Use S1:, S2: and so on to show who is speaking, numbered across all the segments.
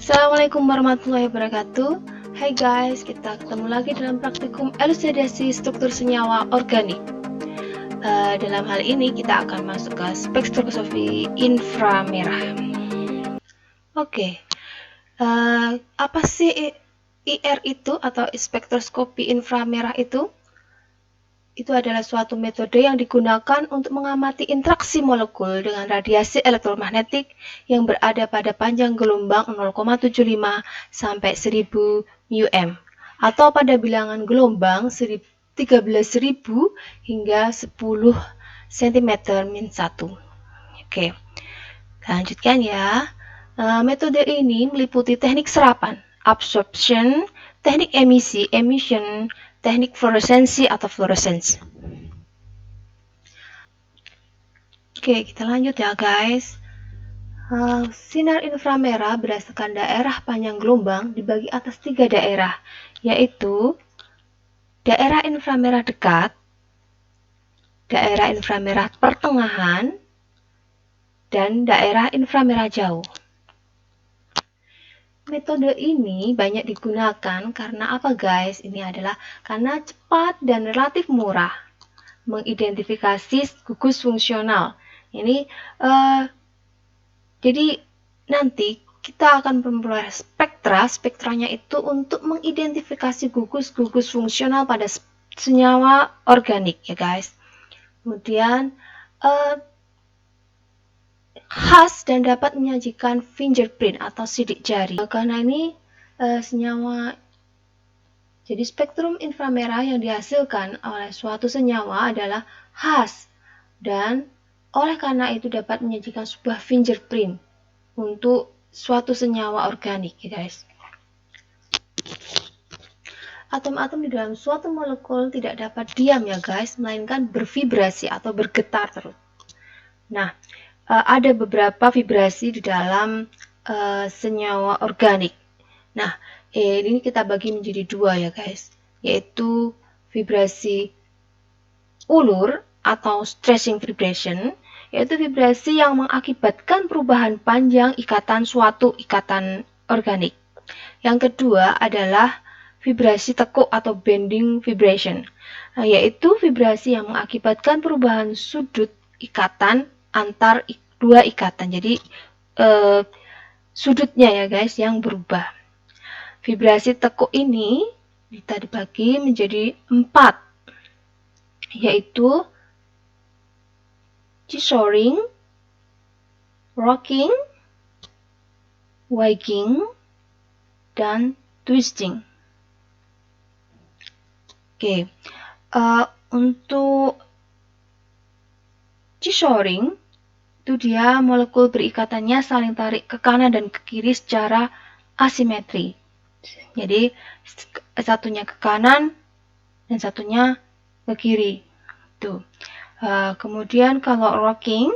S1: Assalamualaikum warahmatullahi wabarakatuh. Hai guys, kita ketemu lagi dalam praktikum elucidasi struktur senyawa organik. Dalam hal ini kita akan masuk ke spektroskopi inframerah. Oke, apa sih IR itu atau spektroskopi inframerah itu? Itu adalah suatu metode yang digunakan untuk mengamati interaksi molekul dengan radiasi elektromagnetik yang berada pada panjang gelombang 0,75 sampai 1000 μm atau pada bilangan gelombang 13.000 hingga 10 cm-1. Oke, lanjutkan ya. Metode ini meliputi teknik serapan, absorption, teknik emisi, emission, teknik fluoresensi atau fluorescence. Oke, kita lanjut ya guys. Sinar inframerah berdasarkan daerah panjang gelombang dibagi atas 3 daerah, yaitu daerah inframerah dekat, daerah inframerah pertengahan, dan daerah inframerah jauh. Metode ini banyak digunakan karena apa guys? Ini adalah karena cepat dan relatif murah mengidentifikasi gugus fungsional. Ini jadi nanti kita akan memperoleh spektranya itu untuk mengidentifikasi gugus-gugus fungsional pada senyawa organik ya guys. Kemudian khas dan dapat menyajikan fingerprint atau sidik jari. Karena ini senyawa, jadi spektrum inframerah yang dihasilkan oleh suatu senyawa adalah khas dan oleh karena itu dapat menyajikan sebuah fingerprint untuk suatu senyawa organik ya guys. Atom-atom di dalam suatu molekul tidak dapat diam ya guys, melainkan bervibrasi atau bergetar terus. Nah, ada beberapa vibrasi di dalam senyawa organik. Nah, ini kita bagi menjadi dua ya guys, yaitu vibrasi ulur atau stressing vibration, yaitu vibrasi yang mengakibatkan perubahan panjang ikatan suatu ikatan organik. Yang kedua adalah vibrasi tekuk atau bending vibration, yaitu vibrasi yang mengakibatkan perubahan sudut ikatan antar dua ikatan. Jadi sudutnya ya guys yang berubah. Vibrasi tekuk ini kita dibagi menjadi 4, yaitu jigging, rocking, wagging, dan twisting. Oke, untuk jigging itu dia molekul berikatannya saling tarik ke kanan dan ke kiri secara asimetri. Jadi satunya ke kanan dan satunya ke kiri. Tuh. Kemudian kalau rocking,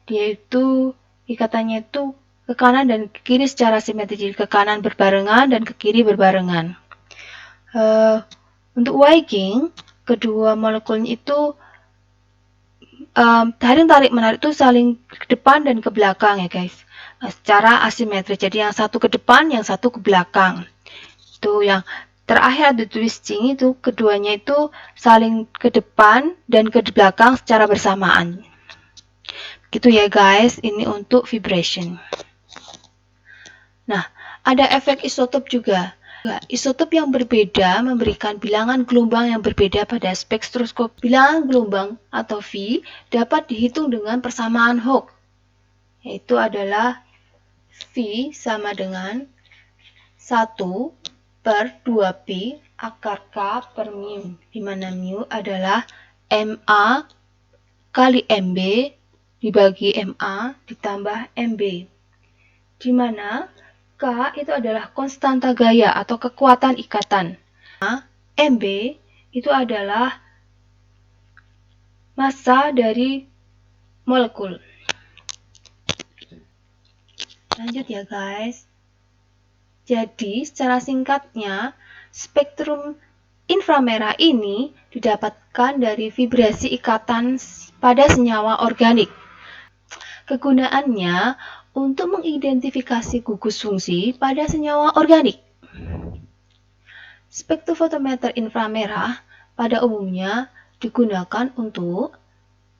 S1: dia itu ikatannya itu ke kanan dan ke kiri secara simetri. Jadi ke kanan berbarengan dan ke kiri berbarengan. Untuk wagging, kedua molekulnya itu saling tarik menarik itu saling ke depan dan ke belakang ya guys, secara asimetri. Jadi yang satu ke depan, yang satu ke belakang. Itu yang terakhir ada twisting, itu keduanya itu saling ke depan dan ke belakang secara bersamaan. Gitu ya guys, ini untuk vibration. Nah, ada efek isotop juga. Isotop yang berbeda memberikan bilangan gelombang yang berbeda pada spektroskop. Bilangan gelombang atau V dapat dihitung dengan persamaan Hooke, yaitu adalah V sama dengan 1/2pi akar K per mu, di mana mu adalah MA kali MB dibagi MA ditambah MB, di mana K itu adalah konstanta gaya atau kekuatan ikatan. MB itu adalah massa dari molekul. Lanjut ya guys. Jadi secara singkatnya, spektrum inframerah ini didapatkan dari vibrasi ikatan pada senyawa organik. Kegunaannya untuk mengidentifikasi gugus fungsi pada senyawa organik. Spektrofotometer inframerah pada umumnya digunakan untuk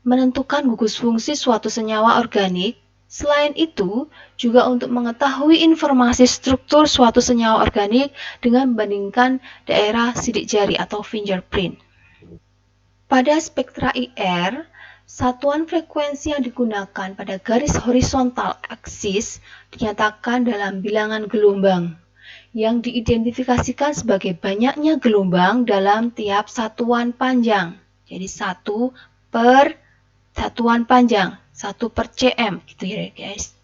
S1: menentukan gugus fungsi suatu senyawa organik. Selain itu, juga untuk mengetahui informasi struktur suatu senyawa organik dengan membandingkan daerah sidik jari atau fingerprint. Pada spektra IR, satuan frekuensi yang digunakan pada garis horizontal aksis dinyatakan dalam bilangan gelombang, yang diidentifikasikan sebagai banyaknya gelombang dalam tiap satuan panjang. Jadi 1 per satuan panjang, 1 per cm, gitu ya guys.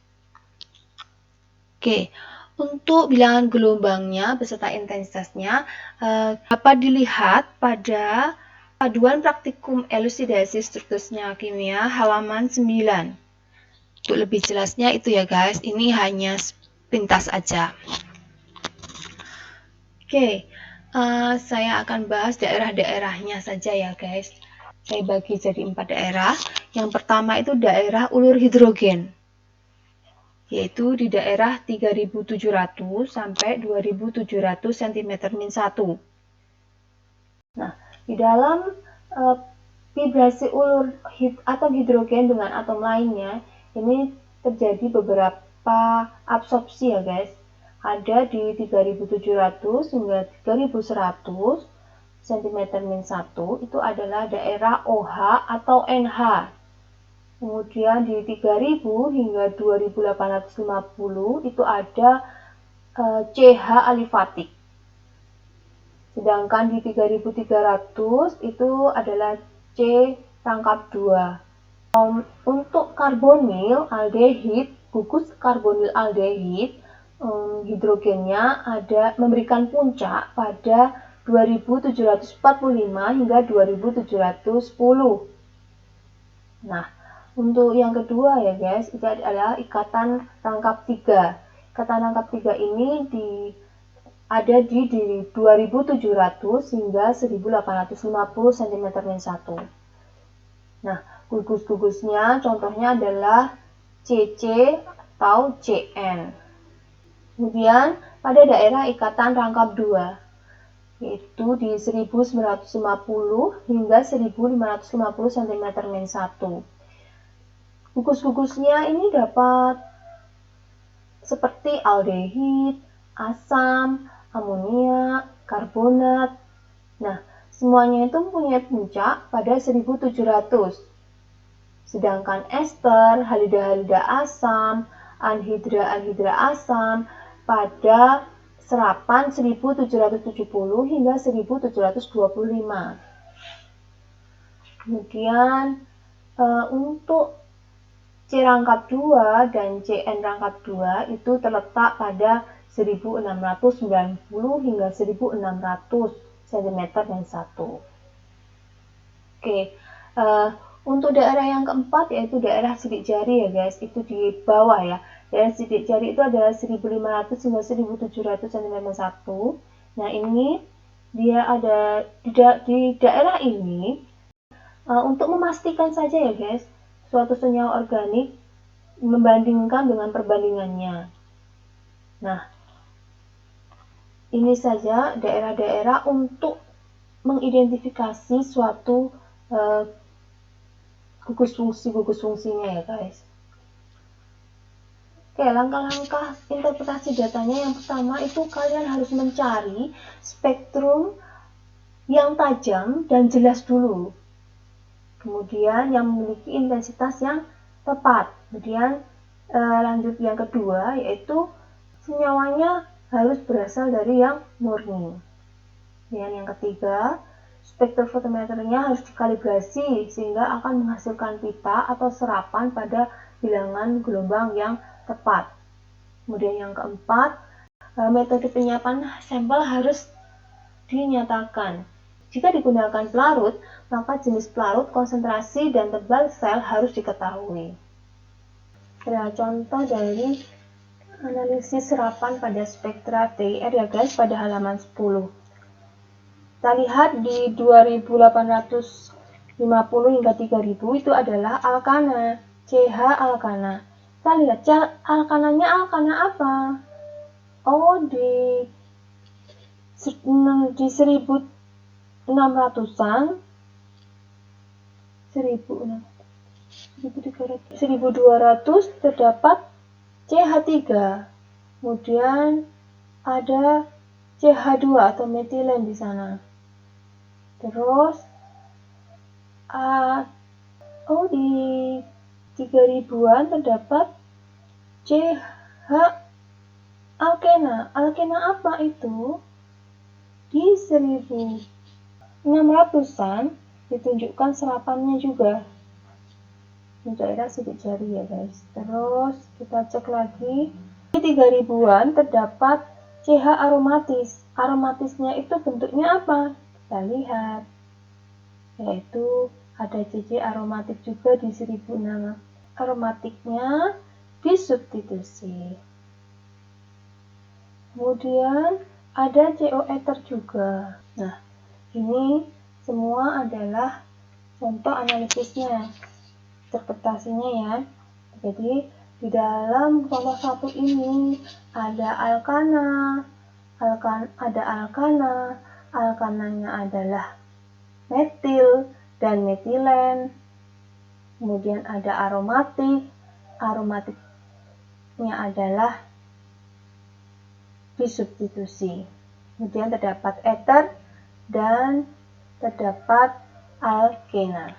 S1: Oke, untuk bilangan gelombangnya beserta intensitasnya dapat dilihat pada Paduan Praktikum Elusidasi Struktur Senyawa Kimia halaman 9. Untuk lebih jelasnya itu ya guys, ini hanya sepintas aja. Oke, saya akan bahas daerah-daerahnya saja ya guys. Saya bagi jadi 4 daerah. Yang pertama itu daerah ulur hidrogen, yaitu di daerah 3700 sampai 2700 cm-1. Nah, di dalam vibrasi ulur atom hidrogen dengan atom lainnya, ini terjadi beberapa absorpsi ya guys. Ada di 3700 hingga 3100 cm-1 itu adalah daerah OH atau NH. Kemudian di 3000 hingga 2850 itu ada CH alifatik. Sedangkan di 3300 itu adalah C rangkap 2. Untuk karbonil aldehid, gugus karbonil aldehid, hidrogennya ada memberikan puncak pada 2745 hingga 2710. Nah, untuk yang kedua ya guys, itu adalah ikatan rangkap 3. Ikatan rangkap 3 ini ada di 2700 hingga 1850 cm-1. Nah, gugus-gugusnya contohnya adalah CC atau CN. Kemudian pada daerah ikatan rangkap 2, yaitu di 1950 hingga 1550 cm-1. Gugus-gugusnya ini dapat seperti aldehid, asam, amonia, karbonat. Nah, semuanya itu mempunyai puncak pada 1700. Sedangkan ester, halida-halida asam, anhidra-anhidra asam pada serapan 1770 hingga 1725. Kemudian untuk C rangkap 2 dan CN rangkap 2 itu terletak pada 1690 hingga 1600 cm-1. Oke, untuk daerah yang keempat yaitu daerah sidik jari ya guys, itu di bawah ya. Daerah sidik jari itu adalah 1500 hingga 1700 cm-1. Nah, ini dia ada di daerah ini untuk memastikan saja ya guys, suatu senyawa organik membandingkan dengan perbandingannya. Nah, ini saja daerah-daerah untuk mengidentifikasi suatu gugus fungsinya ya guys. Oke, langkah-langkah interpretasi datanya yang pertama itu kalian harus mencari spektrum yang tajam dan jelas dulu. Kemudian yang memiliki intensitas yang tepat. Kemudian lanjut yang kedua yaitu senyawanya harus berasal dari yang murni. Dan yang ketiga, spektrofotometernya harus dikalibrasi sehingga akan menghasilkan pita atau serapan pada bilangan gelombang yang tepat. Kemudian yang keempat, metode penyiapan sampel harus dinyatakan. Jika digunakan pelarut, maka jenis pelarut, konsentrasi, dan tebal sel harus diketahui. Nah, contoh dari analisis serapan pada spektra TIR ya guys pada halaman 10. Kita lihat di 2850 hingga 3000 itu adalah alkana, CH alkana. Kita lihat alkananya alkana apa? Oh, di 1600-an, 1200 terdapat CH3. Kemudian ada CH2 atau metilen di sana. Terus di 3000-an terdapat CH alkena. Alkena apa itu? Di 1600-an ditunjukkan serapannya juga. Ini daerah sidik jari ya guys. Terus kita cek lagi. Di 3000-an terdapat CH aromatis. Aromatisnya itu bentuknya apa? Kita lihat. Yaitu ada CC aromatik juga di 1600. Aromatiknya disubstitusi. Kemudian ada CO ether juga. Nah, ini semua adalah contoh analisisnya, interpretasinya ya. Jadi di dalam contoh 1 ini ada alkana, alkananya adalah metil dan metilen. Kemudian ada aromatiknya adalah disubstitusi. Kemudian terdapat ether dan terdapat alkena.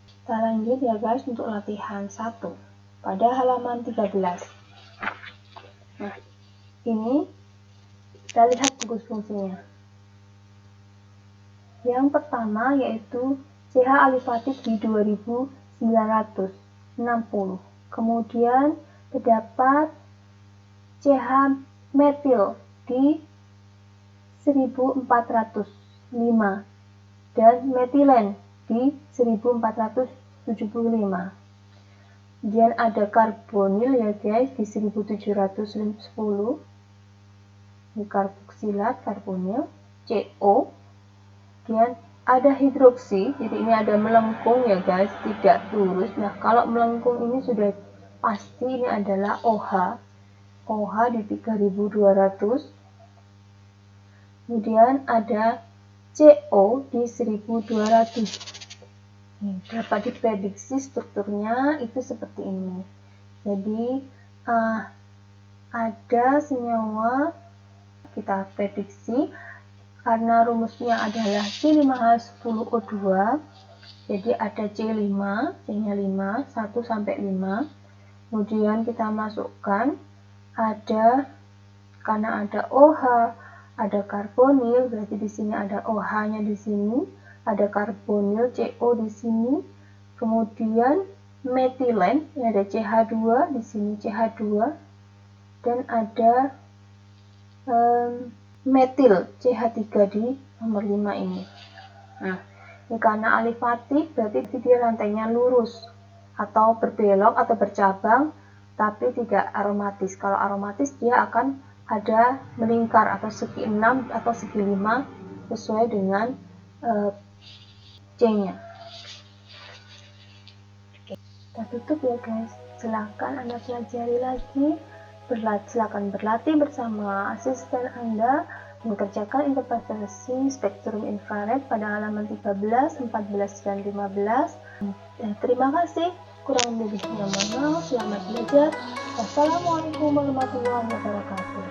S1: Kita lanjut ya guys untuk latihan 1 pada halaman 13. Nah, ini kita lihat gugus fungsinya. Yang pertama yaitu CH alifatik di 2960. Kemudian terdapat CH metil di 1405 dan metilen di 1475. Kemudian ada karbonil ya guys di 1710. Ini karboksilat karbonil CO. Kemudian ada hidroksi, jadi ini ada melengkung ya guys, tidak lurus. Nah, kalau melengkung ini sudah pasti ini adalah OH. OH di 3200. Kemudian ada CO di 1200. Dapat diprediksi strukturnya itu seperti ini. Jadi ada senyawa kita prediksi karena rumusnya adalah C5H10O2. Jadi ada C5, C-nya 5, 1 sampai 5. Kemudian kita masukkan karena ada OH, ada karbonil, berarti di sini ada OH-nya di sini, ada karbonil CO di sini. Kemudian metilen, ini ada CH2 di sini, CH2, dan ada metil CH3 di nomor 5 ini. Nah, ini karena alifatik berarti dia rantainya lurus atau berbelok atau bercabang, tapi tidak aromatis. Kalau aromatis dia akan ada melingkar atau segi 6 atau segi 5 sesuai dengan C-nya. Kita tutup ya guys. Silahkan Anda pelajari lagi. Silakan berlatih bersama asisten Anda mengerjakan interpretasi spektrum infrared pada halaman 13, 14, dan 15. Terima kasih. Kurang lebihnya mohon maaf. Selamat belajar. Wassalamualaikum warahmatullahi wabarakatuh.